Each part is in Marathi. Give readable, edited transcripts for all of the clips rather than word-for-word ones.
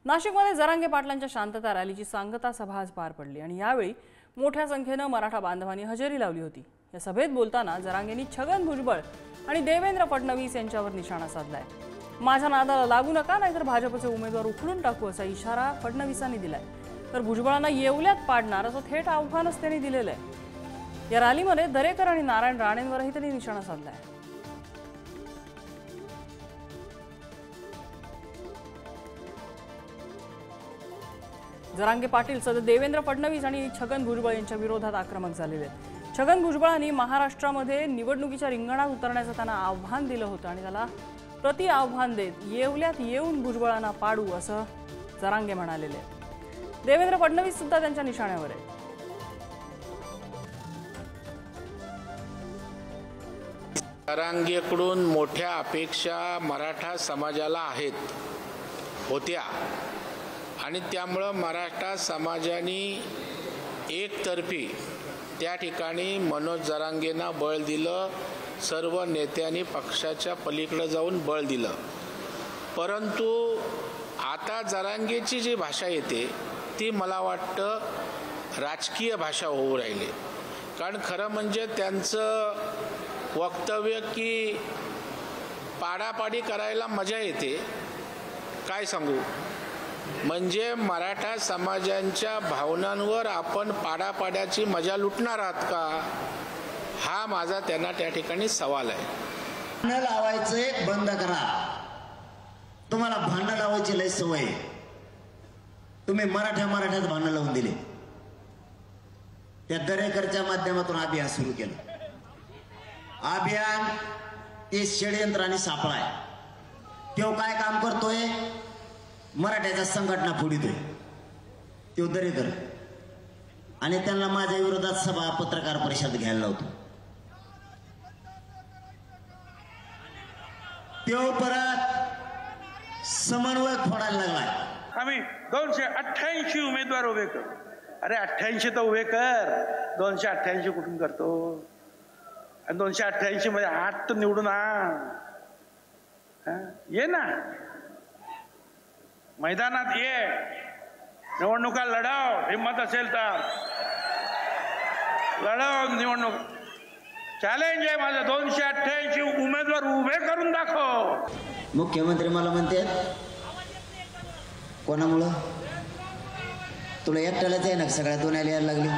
नाशिकमध्ये जरांगे पाटलांच्या शांतता रॅलीची सांगता सभा आज पार पडली आणि यावेळी मोठ्या संख्येने मराठा बांधवांनी हजेरी लावली होती। या सभेत बोलताना जरांगेंनी छगन भुजबळ आणि देवेंद्र फडणवीस यांच्यावर निशाणा साधलाय। माझ्या नादाला लागू नका नाहीतर भाजपचे उमेदवार उखडून टाकू असा इशारा फडणवीसांनी दिलाय। तर भुजबळांना येवल्यात पाडणार असं थेट आव्हानच त्यांनी दिलेलं आहे। या रॅलीमध्ये दरेकर आणि नारायण राणेंवरही त्यांनी निशाणा साधलाय। जरांगे पाटील सध्या देवेंद्र फडणवीस आणि छगन भुजबळ यांच्या विरोधात आक्रमक झालेले आहेत। छगन भुजबळांनी महाराष्ट्रामध्ये निवडणुकीच्या रिंगणात उतरण्याचं त्यांना आव्हान दिलं होतं आणि त्याला प्रति आव्हान देत येवल्यात येऊन भुजबळांना पाडू असं जरांगे म्हणालेले आहेत। देवेंद्र फडणवीस सुद्धा त्यांच्या निशाण्यावर आहेत। जरांगेकडून मोठ्या अपेक्षा मराठा समाजाला होत्या आणि त्यामुळे मराठा समाजाने एकतर्फी त्या ठिकाणी मनोज जरांगेंना बळ दिलं। सर्व नेत्यांनी पक्षाच्या पलीकडे जाऊन बळ दिलं। परंतु आता जरांगेची जी भाषा येते ती मला वाटतं राजकीय भाषा होऊ राहिली। कारण खरं म्हणजे त्यांचं वक्तव्य की पाडापाडी करायला मजा येते, काय सांगू, म्हणजे मराठा समाजांच्या भावनांवर आपण पाडापाड्याची मजा लुटणार आहात का, हा माझा त्यांना त्या ठिकाणी सवाल आहे। भांडण लावायचे बंद करा। तुम्हाला भांडण लावायची लय सवय। तुम्ही मराठ्यात भांडण लावून दिले। त्या दरेकरच्या माध्यमातून अभियान सुरू केलं। अभियान ते षडयंत्र आणि सापळा आहे। तो काय काम करतोय, मराठ्याच्या संघटना फोडितोय तो दरेकर आणि त्यांना माझ्या विरोधात सभा पत्रकार परिषद घ्यायला लावतो। तो परत समन्वय फोडायला लागलाय। आम्ही 288 उमेदवार उभे करू। अरे 88 तर उभे कर, 288 कुठून करतो? 288 मध्ये 8 तर निवडून ये ना, मैदानात ये, निवडणुका लढाव, हिम्मत असेल तर लढाव निवडणूक। चॅलेंज आहे माझं, 288 उमेदवार उभे करून दाखव। मुख्यमंत्री मला म्हणतात कोणामुळं? तुला एकट्यालाच आहे ना, सगळ्या दोन यायला लागली।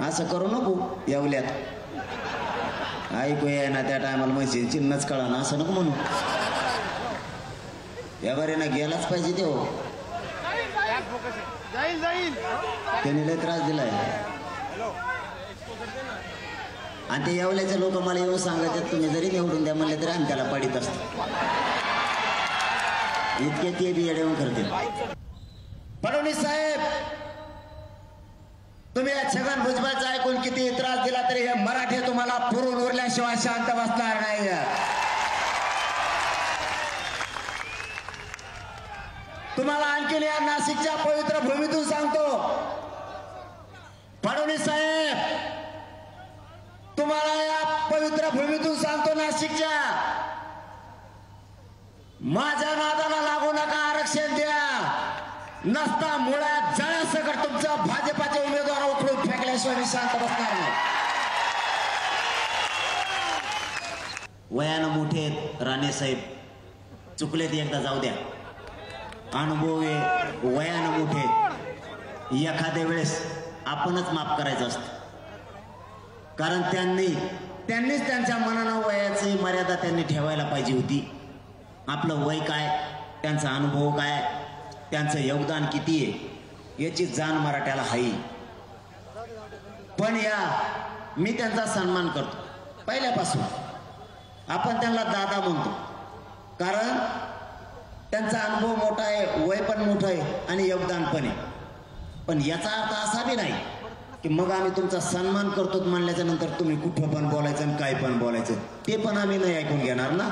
असं करू नको येवल्यात, ऐकू ये ना त्या टायमाला म्हणजे चिन्हच कळा ना, असं नको म्हणू। या बारीना गेलाच पाहिजे ते हो, त्यांनी लय त्रास दिलाय। आणि ते येवल्याचे लोक मला येऊन सांगतात तुम्ही जरी निवडून द्या म्हणले तरी आम्ही त्याला पाडीत असतो। इतके ते बी येऊन करते। फडणवीस साहेब, तुम्ही छगन भुजबळचा ऐकून किती त्रास दिला तरी हे मराठी तुम्हाला पुरून उरल्याशिवाय शांत बसणार नाही। तुम्हाला आणखीन या नाशिकच्या पवित्र भूमीतून सांगतो, फडणवीस साहेब, तुम्हाला या पवित्र भूमीतून सांगतो नाशिकच्या, माझ्या नादाला लागू नका, आरक्षण द्या, नसता मुळात जळासकट तुमचा भाजपाचे उमेदवार उखडून फेकल्याशिवाय मी शांत बसणार नाही। वयानं मोठे राणे साहेब, चुकलेत एकदा जाऊ द्या। अनुभव आहे, वयानं मोठे, एखाद्या वेळेस आपणच माफ करायचं असतं। कारण त्यांनीच त्यांच्या मनानं वयाची मर्यादा त्यांनी ठेवायला पाहिजे होती। आपलं वय काय, त्यांचा अनुभव काय, त्यांचं योगदान किती आहे याची जाण मराठ्याला आहे। पण मी त्यांचा सन्मान करतो पहिल्यापासून। आपण त्यांना दादा म्हणतो कारण त्यांचा अनुभव मोठा आहे, वय पण मोठं आहे आणि योगदान पण आहे। पण याचा अर्थ असा बी नाही की मग आम्ही तुमचा सन्मान करतो म्हणल्याच्या नंतर तुम्ही कुठं पण बोलायचं आणि काय पण बोलायचं, ते पण आम्ही नाही ऐकून घेणार ना।